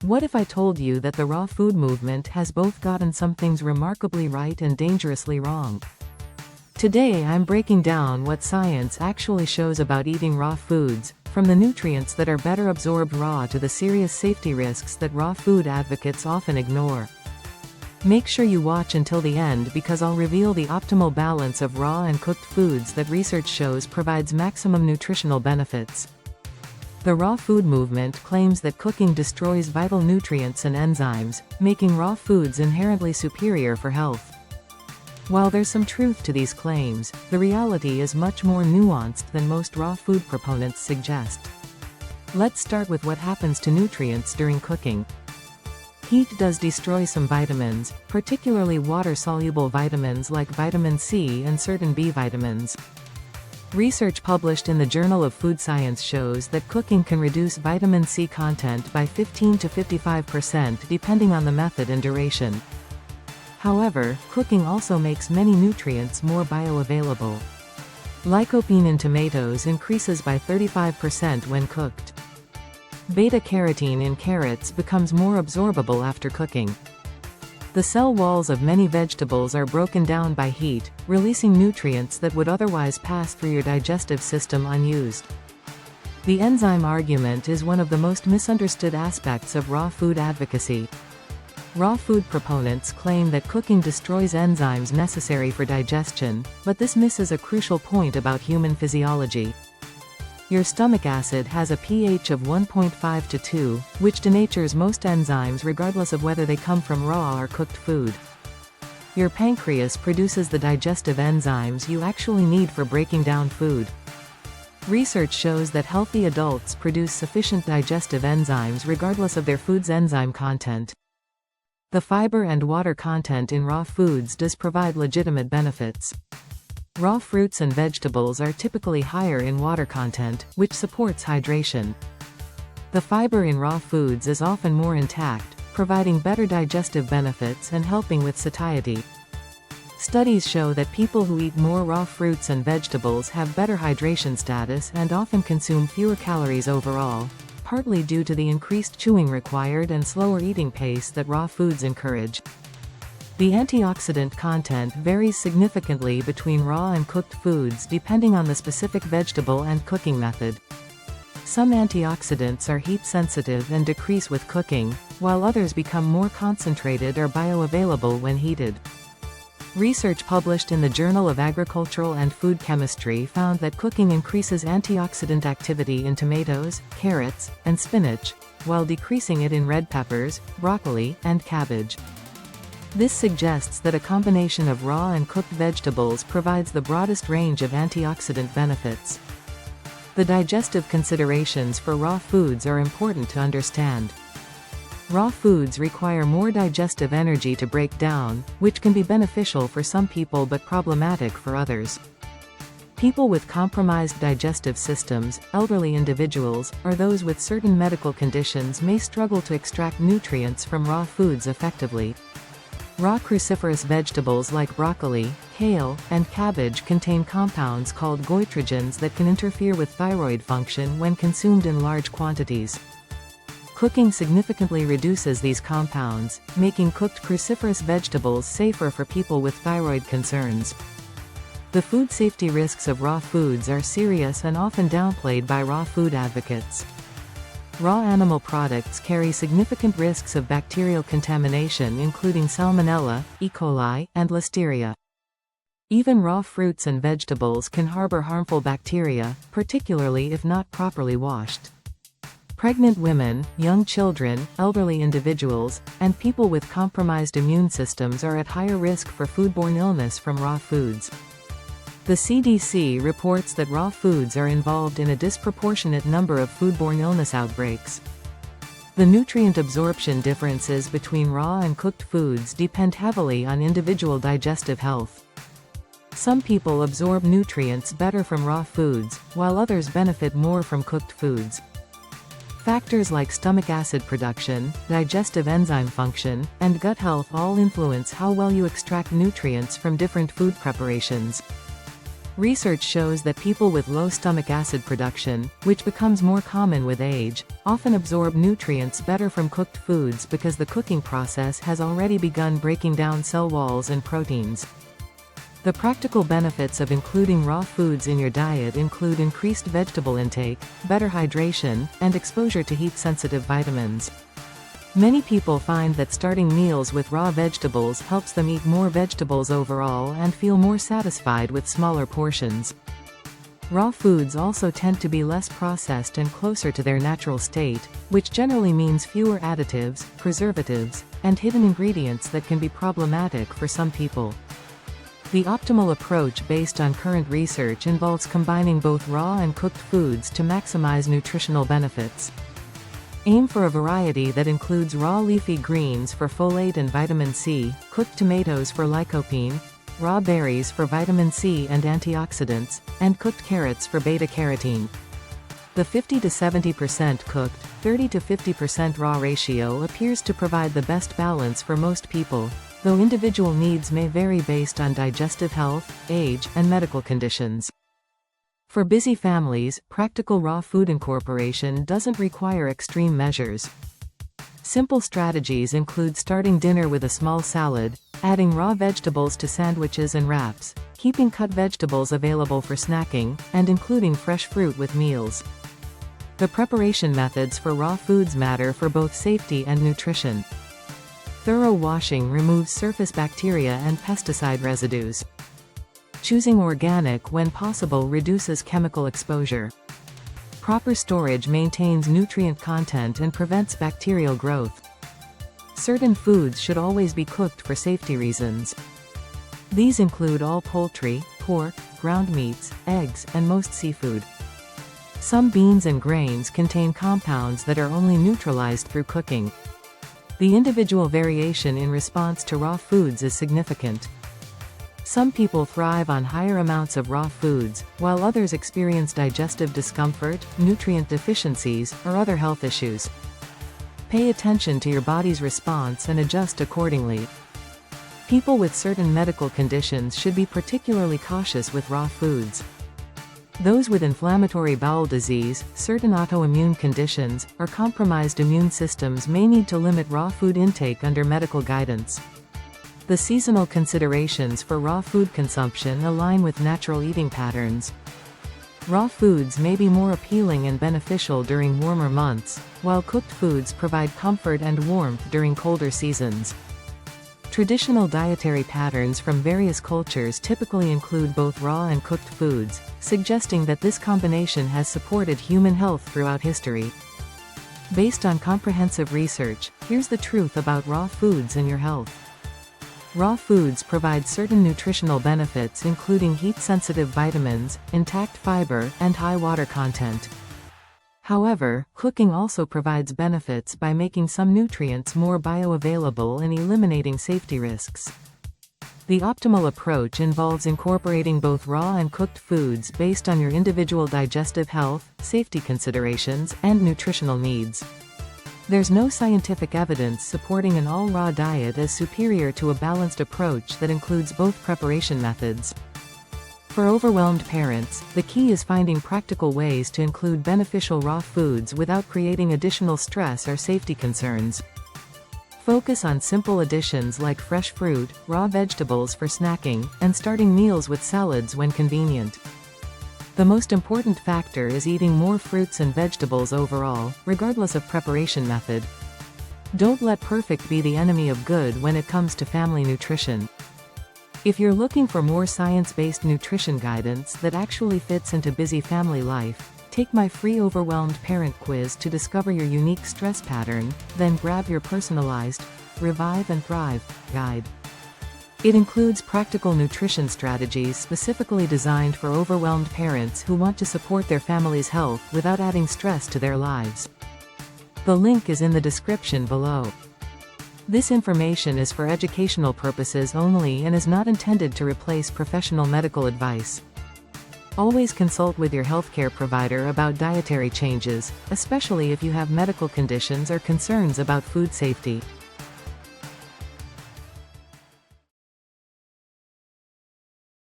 What if I told you that the raw food movement has both gotten some things remarkably right and dangerously wrong? Today I'm breaking down what science actually shows about eating raw foods, from the nutrients that are better absorbed raw to the serious safety risks that raw food advocates often ignore. Make sure you watch until the end because I'll reveal the optimal balance of raw and cooked foods that research shows provides maximum nutritional benefits. The raw food movement claims that cooking destroys vital nutrients and enzymes, making raw foods inherently superior for health. While there's some truth to these claims, the reality is much more nuanced than most raw food proponents suggest. Let's start with what happens to nutrients during cooking. Heat does destroy some vitamins, particularly water-soluble vitamins like vitamin C and certain B vitamins. Research published in the Journal of Food Science shows that cooking can reduce vitamin C content by 15 to 55% depending on the method and duration. However, cooking also makes many nutrients more bioavailable. Lycopene in tomatoes increases by 35% when cooked. Beta-carotene in carrots becomes more absorbable after cooking. The cell walls of many vegetables are broken down by heat, releasing nutrients that would otherwise pass through your digestive system unused. The enzyme argument is one of the most misunderstood aspects of raw food advocacy. Raw food proponents claim that cooking destroys enzymes necessary for digestion, but this misses a crucial point about human physiology. Your stomach acid has a pH of 1.5 to 2, which denatures most enzymes regardless of whether they come from raw or cooked food. Your pancreas produces the digestive enzymes you actually need for breaking down food. Research shows that healthy adults produce sufficient digestive enzymes regardless of their food's enzyme content. The fiber and water content in raw foods does provide legitimate benefits. Raw fruits and vegetables are typically higher in water content, which supports hydration. The fiber in raw foods is often more intact, providing better digestive benefits and helping with satiety. Studies show that people who eat more raw fruits and vegetables have better hydration status and often consume fewer calories overall, partly due to the increased chewing required and slower eating pace that raw foods encourage. The antioxidant content varies significantly between raw and cooked foods depending on the specific vegetable and cooking method. Some antioxidants are heat-sensitive and decrease with cooking, while others become more concentrated or bioavailable when heated. Research published in the Journal of Agricultural and Food Chemistry found that cooking increases antioxidant activity in tomatoes, carrots, and spinach, while decreasing it in red peppers, broccoli, and cabbage. This suggests that a combination of raw and cooked vegetables provides the broadest range of antioxidant benefits. The digestive considerations for raw foods are important to understand. Raw foods require more digestive energy to break down, which can be beneficial for some people but problematic for others. People with compromised digestive systems, elderly individuals, or those with certain medical conditions may struggle to extract nutrients from raw foods effectively. Raw cruciferous vegetables like broccoli, kale, and cabbage contain compounds called goitrogens that can interfere with thyroid function when consumed in large quantities. Cooking significantly reduces these compounds, making cooked cruciferous vegetables safer for people with thyroid concerns. The food safety risks of raw foods are serious and often downplayed by raw food advocates. Raw animal products carry significant risks of bacterial contamination including Salmonella, E. coli, and Listeria. Even raw fruits and vegetables can harbor harmful bacteria, particularly if not properly washed. Pregnant women, young children, elderly individuals, and people with compromised immune systems are at higher risk for foodborne illness from raw foods. The CDC reports that raw foods are involved in a disproportionate number of foodborne illness outbreaks. The nutrient absorption differences between raw and cooked foods depend heavily on individual digestive health. Some people absorb nutrients better from raw foods, while others benefit more from cooked foods. Factors like stomach acid production, digestive enzyme function, and gut health all influence how well you extract nutrients from different food preparations. Research shows that people with low stomach acid production, which becomes more common with age, often absorb nutrients better from cooked foods because the cooking process has already begun breaking down cell walls and proteins. The practical benefits of including raw foods in your diet include increased vegetable intake, better hydration, and exposure to heat-sensitive vitamins. Many people find that starting meals with raw vegetables helps them eat more vegetables overall and feel more satisfied with smaller portions. Raw foods also tend to be less processed and closer to their natural state, which generally means fewer additives, preservatives, and hidden ingredients that can be problematic for some people. The optimal approach based on current research involves combining both raw and cooked foods to maximize nutritional benefits. Aim for a variety that includes raw leafy greens for folate and vitamin C, cooked tomatoes for lycopene, raw berries for vitamin C and antioxidants, and cooked carrots for beta-carotene. The 50 to 70% cooked, 30 to 50% raw ratio appears to provide the best balance for most people, though individual needs may vary based on digestive health, age, and medical conditions. For busy families, practical raw food incorporation doesn't require extreme measures. Simple strategies include starting dinner with a small salad, adding raw vegetables to sandwiches and wraps, keeping cut vegetables available for snacking, and including fresh fruit with meals. The preparation methods for raw foods matter for both safety and nutrition. Thorough washing removes surface bacteria and pesticide residues. Choosing organic when possible reduces chemical exposure. Proper storage maintains nutrient content and prevents bacterial growth. Certain foods should always be cooked for safety reasons. These include all poultry, pork, ground meats, eggs, and most seafood. Some beans and grains contain compounds that are only neutralized through cooking. The individual variation in response to raw foods is significant. Some people thrive on higher amounts of raw foods, while others experience digestive discomfort, nutrient deficiencies, or other health issues. Pay attention to your body's response and adjust accordingly. People with certain medical conditions should be particularly cautious with raw foods. Those with inflammatory bowel disease, certain autoimmune conditions, or compromised immune systems may need to limit raw food intake under medical guidance. The seasonal considerations for raw food consumption align with natural eating patterns. Raw foods may be more appealing and beneficial during warmer months, while cooked foods provide comfort and warmth during colder seasons. Traditional dietary patterns from various cultures typically include both raw and cooked foods, suggesting that this combination has supported human health throughout history. Based on comprehensive research, here's the truth about raw foods and your health. Raw foods provide certain nutritional benefits including heat-sensitive vitamins, intact fiber, and high water content. However, cooking also provides benefits by making some nutrients more bioavailable and eliminating safety risks. The optimal approach involves incorporating both raw and cooked foods based on your individual digestive health, safety considerations, and nutritional needs. There's no scientific evidence supporting an all-raw diet as superior to a balanced approach that includes both preparation methods. For overwhelmed parents, the key is finding practical ways to include beneficial raw foods without creating additional stress or safety concerns. Focus on simple additions like fresh fruit, raw vegetables for snacking, and starting meals with salads when convenient. The most important factor is eating more fruits and vegetables overall, regardless of preparation method. Don't let perfect be the enemy of good when it comes to family nutrition. If you're looking for more science-based nutrition guidance that actually fits into busy family life, take my free Overwhelmed Parent Quiz to discover your unique stress pattern, then grab your personalized Revive and Thrive guide. It includes practical nutrition strategies specifically designed for overwhelmed parents who want to support their family's health without adding stress to their lives. The link is in the description below. This information is for educational purposes only and is not intended to replace professional medical advice. Always consult with your healthcare provider about dietary changes, especially if you have medical conditions or concerns about food safety.